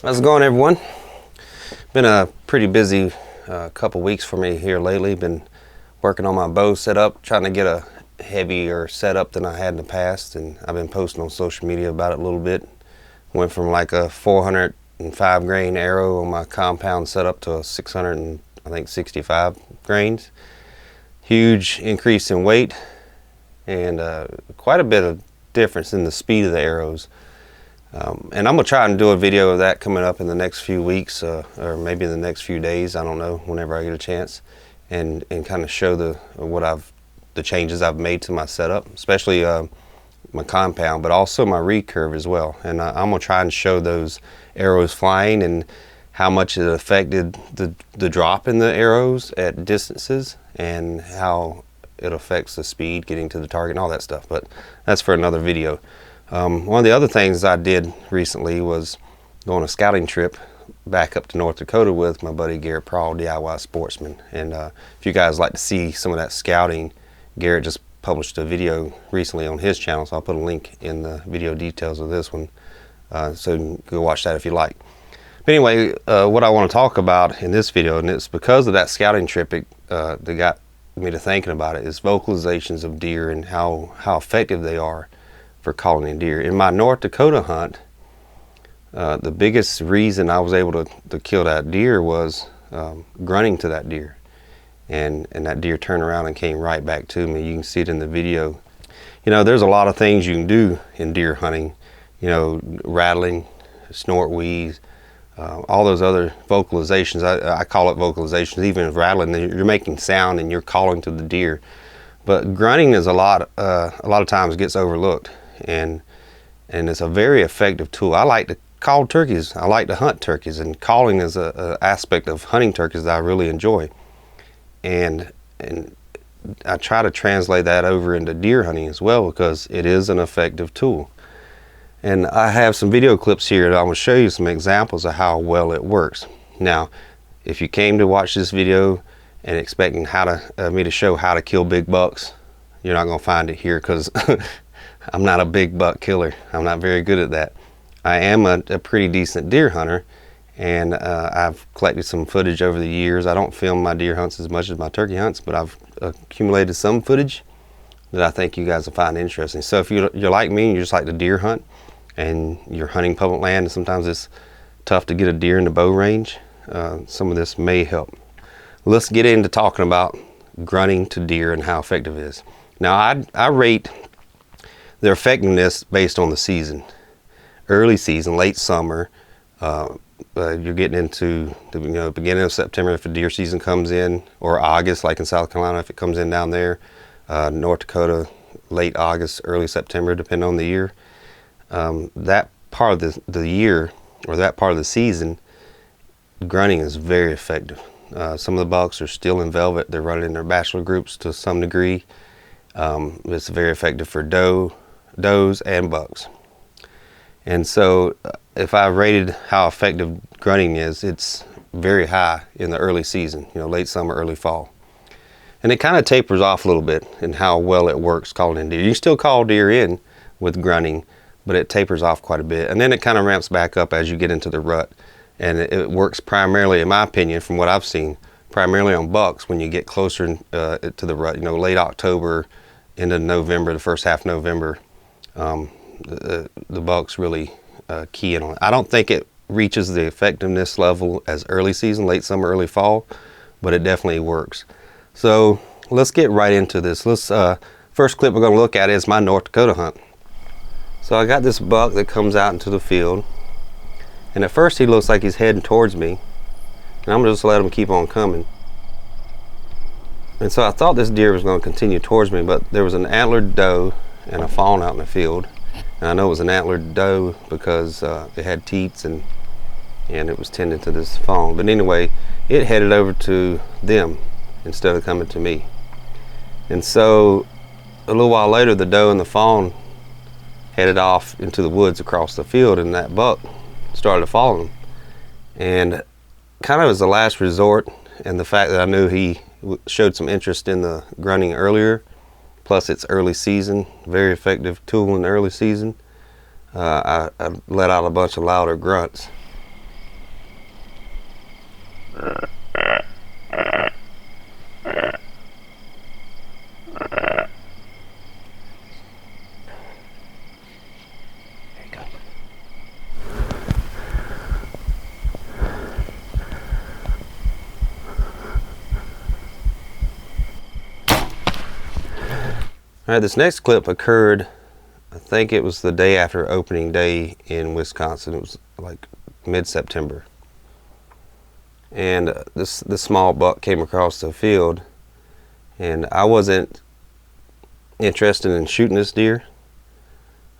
How's it going, everyone? Been a pretty busy couple weeks for me here lately. Been working on my bow setup, trying to get a heavier setup than I had in the past, and I've been posting on social media about it a little bit. Went from like a 405 grain arrow on my compound setup to a 665 grains. Huge increase in weight and quite a bit of difference in the speed of the arrows. And I'm gonna try and do a video of that coming up in the next few weeks, or maybe in the next few days. I don't know, whenever I get a chance, and kind of show the changes I've made to my setup, especially my compound, but also my recurve as well. And I'm gonna try and show those arrows flying and how much it affected the drop in the arrows at distances, and how it affects the speed getting to the target and all that stuff. But that's for another video. One of the other things I did recently was go on a scouting trip back up to North Dakota with my buddy Garrett Prawl, DIY Sportsman. And if you guys like to see some of that scouting, Garrett just published a video recently on his channel, so I'll put a link in the video details of this one, so you can go watch that if you like. But anyway, what I want to talk about in this video, and it's because of that scouting trip that got me to thinking about it, is vocalizations of deer and how effective they are for calling in deer. In my North Dakota hunt, the biggest reason I was able to kill that deer was grunting to that deer, and that deer turned around and came right back to me. You can see it in the video. You know, there's a lot of things you can do in deer hunting, you know, rattling, snort, wheeze, all those other vocalizations. I call it vocalizations. Even if rattling, you're making sound and you're calling to the deer. But grunting is a lot of times gets overlooked, and it's a very effective tool. I like to call turkeys. I like to hunt turkeys, and calling is a aspect of hunting turkeys that I really enjoy. And I try to translate that over into deer hunting as well, because it is an effective tool. And I have some video clips here that I'm going to show you some examples of how well it works. Now, if you came to watch this video and expecting me to show how to kill big bucks, you're not going to find it here, because I'm not a big buck killer. I'm not very good at that. I am a pretty decent deer hunter, and I've collected some footage over the years. I don't film my deer hunts as much as my turkey hunts, but I've accumulated some footage that I think you guys will find interesting. So if you're like me and you just like to deer hunt, and you're hunting public land, and sometimes it's tough to get a deer in the bow range, some of this may help. Let's get into talking about grunting to deer and how effective it is. Now, I rate their effectiveness based on the season. Early season, late summer, you're getting into the beginning of September if the deer season comes in, or August, like in South Carolina if it comes in down there. North Dakota, late August, early September, depending on the year. That part of the year, or that part of the season, grunting is very effective. Some of the bucks are still in velvet. They're running in their bachelor groups to some degree. It's very effective for does and bucks. And so if I rated how effective grunting is, it's very high in the early season, late summer, early fall. And it kind of tapers off a little bit in how well it works calling in deer. You can still call deer in with grunting, but it tapers off quite a bit. And then it kind of ramps back up as you get into the rut. And it works primarily, in my opinion, from what I've seen, primarily on bucks when you get closer to the rut, late October into November, the first half of November. The bucks really key in on it. I don't think it reaches the effectiveness level as early season, late summer, early fall, but it definitely works. So let's get right into this. First clip we're going to look at is my North Dakota hunt. So I got this buck that comes out into the field, and at first he looks like he's heading towards me, and I'm just let him keep on coming. And so I thought this deer was going to continue towards me, but there was an antlered doe and a fawn out in the field. And I know it was an antlered doe because it had teats and it was tending to this fawn. But anyway, it headed over to them instead of coming to me. And so a little while later, the doe and the fawn headed off into the woods across the field, and that buck started to follow them. And kind of as a last resort, and the fact that I knew he showed some interest in the grunting earlier, plus it's early season, very effective tool in the early season, I let out a bunch of louder grunts. All right, this next clip occurred, I think it was the day after opening day in Wisconsin. It was like mid-September. And this small buck came across the field, and I wasn't interested in shooting this deer,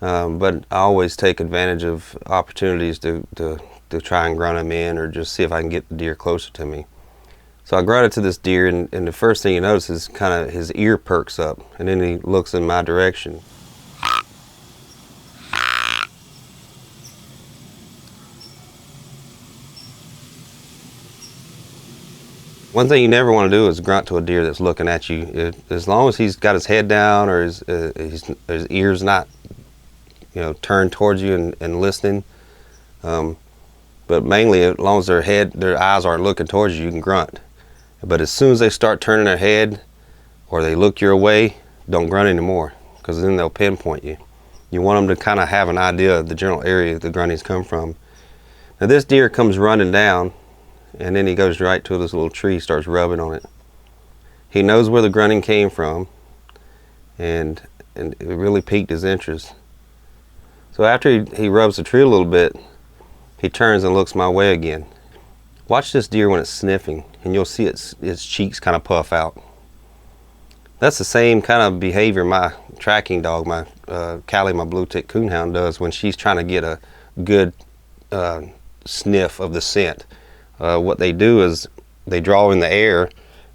but I always take advantage of opportunities to try and grunt him in, or just see if I can get the deer closer to me. So I grunted to this deer, and the first thing you notice is kind of his ear perks up, and then he looks in my direction. One thing you never want to do is grunt to a deer that's looking at you. As long as he's got his head down, or his ears not, turned towards you and listening. But mainly, as long as their eyes aren't looking towards you, you can grunt. But as soon as they start turning their head, or they look your way, don't grunt anymore, because then they'll pinpoint you. You want them to kind of have an idea of the general area the gruntings come from. Now this deer comes running down, and then he goes right to this little tree, starts rubbing on it. He knows where the grunting came from, and it really piqued his interest. So after he rubs the tree a little bit, he turns and looks my way again. Watch this deer when it's sniffing, and you'll see its cheeks kind of puff out. That's the same kind of behavior my tracking dog, my Callie, my blue tick coonhound, does when she's trying to get a good sniff of the scent. What they do is they draw in the air,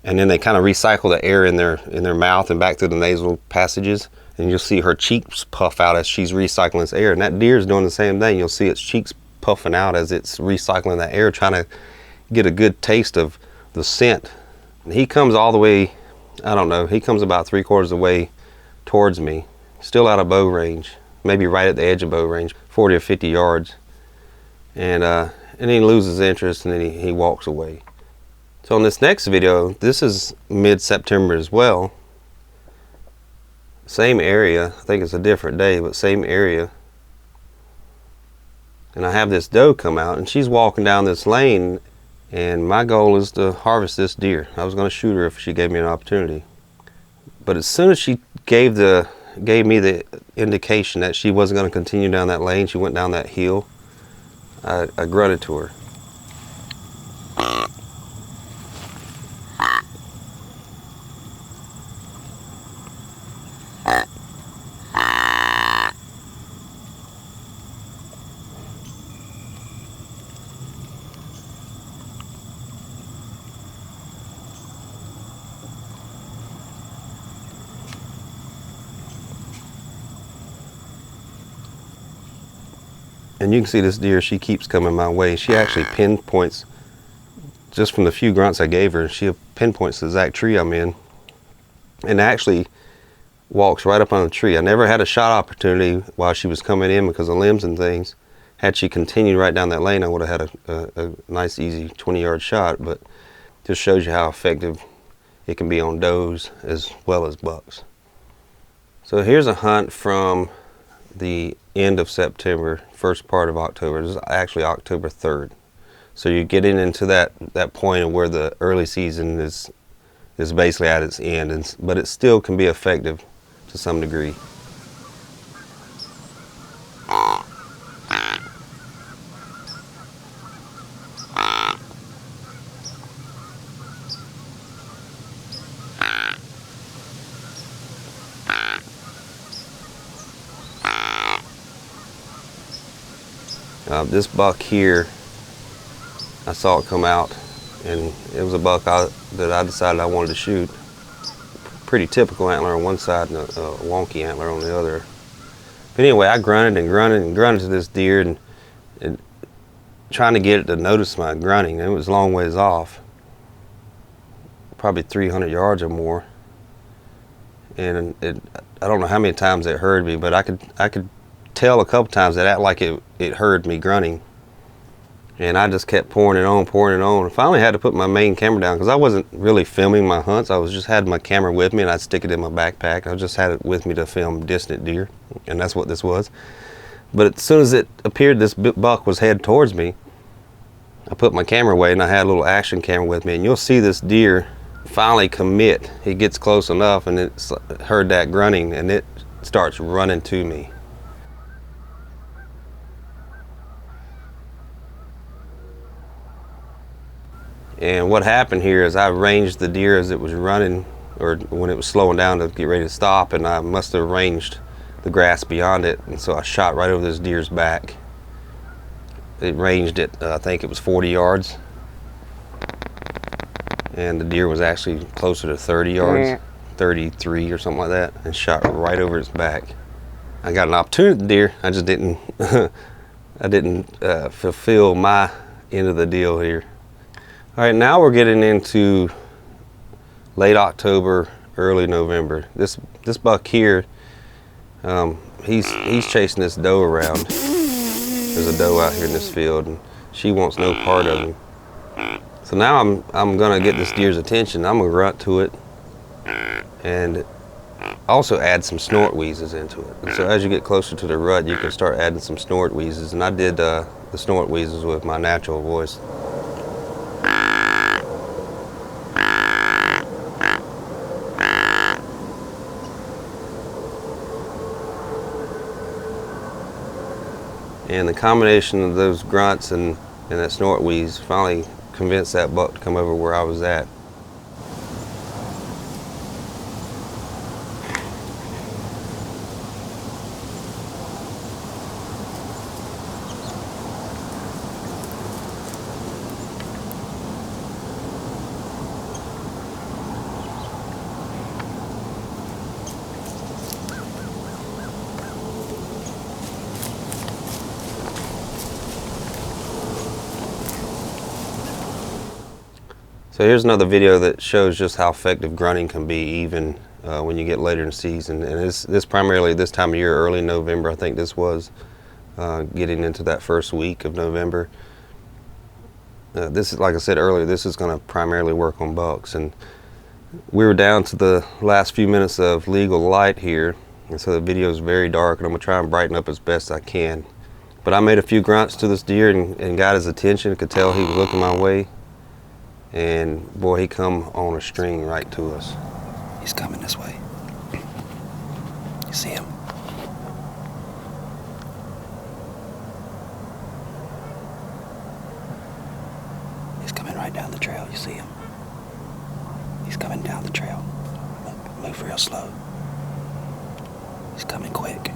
and then they kind of recycle the air in their mouth and back through the nasal passages, and you'll see her cheeks puff out as she's recycling this air. And that deer is doing the same thing. You'll see its cheeks puffing out as it's recycling that air, trying to get a good taste of the scent. And he comes all the way, I don't know, he comes about 3/4 of the way towards me, still out of bow range, maybe right at the edge of bow range, 40 or 50 yards. And then he loses interest, and then he walks away. So in this next video, this is mid-September as well. Same area, I think it's a different day, but same area. And I have this doe come out, and she's walking down this lane, and my goal is to harvest this deer. I was going to shoot her if she gave me an opportunity. But as soon as she gave me the indication that she wasn't going to continue down that lane, she went down that hill, I grunted to her. And you can see this deer, she keeps coming my way. She actually pinpoints, just from the few grunts I gave her, she pinpoints the exact tree I'm in, and actually walks right up on the tree. I never had a shot opportunity while she was coming in because of limbs and things. Had she continued right down that lane, I would have had a nice, easy 20-yard shot, but just shows you how effective it can be on does as well as bucks. So here's a hunt from the end of September, first part of October. This is actually October 3rd. So you're getting into that point of where the early season is basically at its end, but it still can be effective to some degree. This buck here, I saw it come out, and it was a buck that I decided I wanted to shoot. Pretty typical antler on one side and a wonky antler on the other. But anyway, I grunted and grunted and grunted to this deer, and trying to get it to notice my grunting. It was a long ways off, probably 300 yards or more. And I don't know how many times it heard me, but I could tell a couple times that it acted like it heard me grunting. And I just kept pouring it on. I finally had to put my main camera down because I wasn't really filming my hunts. I was just had my camera with me, and I'd stick it in my backpack. I just had it with me to film distant deer, and that's what this was. But as soon as it appeared this buck was headed towards me, I put my camera away, and I had a little action camera with me, and you'll see this deer finally commit. He gets close enough, and it heard that grunting, and it starts running to me. And what happened here is I ranged the deer as it was running, or when it was slowing down to get ready to stop, and I must have ranged the grass beyond it, and so I shot right over this deer's back. It ranged it, I think it was 40 yards, and the deer was actually closer to 30 yards, 33 or something like that, and shot right over its back. I got an opportunity at the deer, I just didn't I didn't fulfill my end of the deal here. All right, now we're getting into late October, early November. This buck here, he's chasing this doe around. There's a doe out here in this field, and she wants no part of him. So now I'm gonna get this deer's attention. I'm gonna grunt to it, and also add some snort wheezes into it. And so as you get closer to the rut, you can start adding some snort wheezes. And I did the snort wheezes with my natural voice. And the combination of those grunts and that snort wheeze finally convinced that buck to come over where I was at. So here's another video that shows just how effective grunting can be even when you get later in the season. And this primarily this time of year, early November, I think this was, getting into that first week of November. This is, like I said earlier, this is going to primarily work on bucks. And we were down to the last few minutes of legal light here, and so the video is very dark, and I'm going to try and brighten up as best I can. But I made a few grunts to this deer and got his attention. I could tell he was looking my way. And boy, he come on a string right to us. He's coming this way. You see him? He's coming right down the trail. You see him? He's coming down the trail. Move real slow. He's coming quick.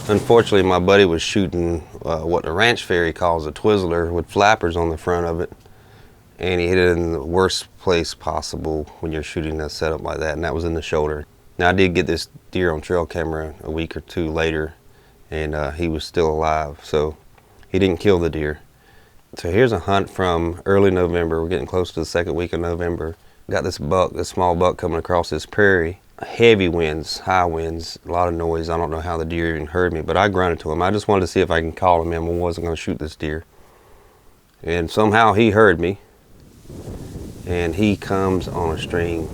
Unfortunately, my buddy was shooting what the ranch fairy calls a Twizzler with flappers on the front of it, and he hit it in the worst place possible when you're shooting a setup like that, and that was in the shoulder. Now, I did get this deer on trail camera a week or two later, and he was still alive, so he didn't kill the deer. So here's a hunt from early November. We're getting close to the second week of November. Got this buck, this small buck, coming across this prairie. Heavy winds, high winds, a lot of noise. I don't know how the deer even heard me, but I grunted to him. I just wanted to see if I can call him in. I wasn't going to shoot this deer. And somehow he heard me, and he comes on a string.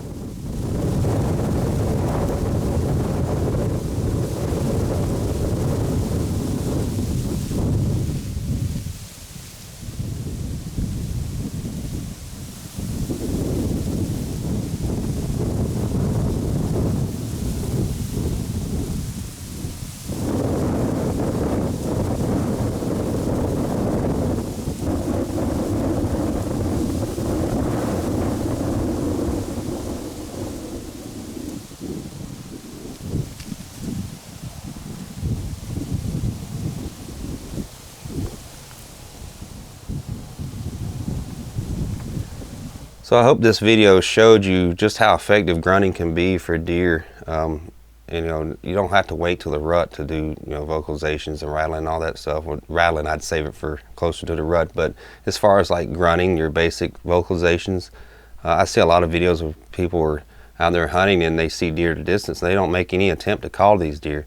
So I hope this video showed you just how effective grunting can be for deer. And you don't have to wait till the rut to do vocalizations and rattling and all that stuff. With rattling, I'd save it for closer to the rut. But as far as like grunting, your basic vocalizations, I see a lot of videos of people are out there hunting and they see deer at a distance. They don't make any attempt to call these deer.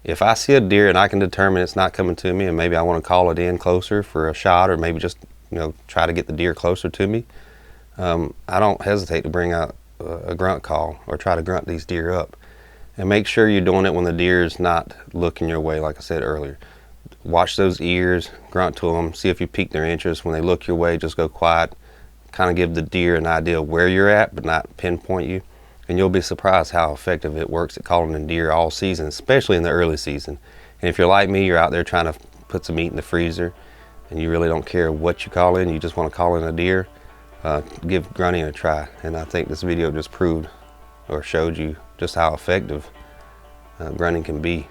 If I see a deer and I can determine it's not coming to me, and maybe I want to call it in closer for a shot, or maybe just try to get the deer closer to me, I don't hesitate to bring out a grunt call or try to grunt these deer up. And make sure you're doing it when the deer is not looking your way, like I said earlier. Watch those ears, grunt to them, see if you pique their interest. When they look your way, just go quiet, kind of give the deer an idea of where you're at, but not pinpoint you. And you'll be surprised how effective it works at calling in deer all season, especially in the early season. And if you're like me, you're out there trying to put some meat in the freezer, and you really don't care what you call in, you just want to call in a deer, give grunting a try. And I think this video just proved or showed you just how effective grunting can be.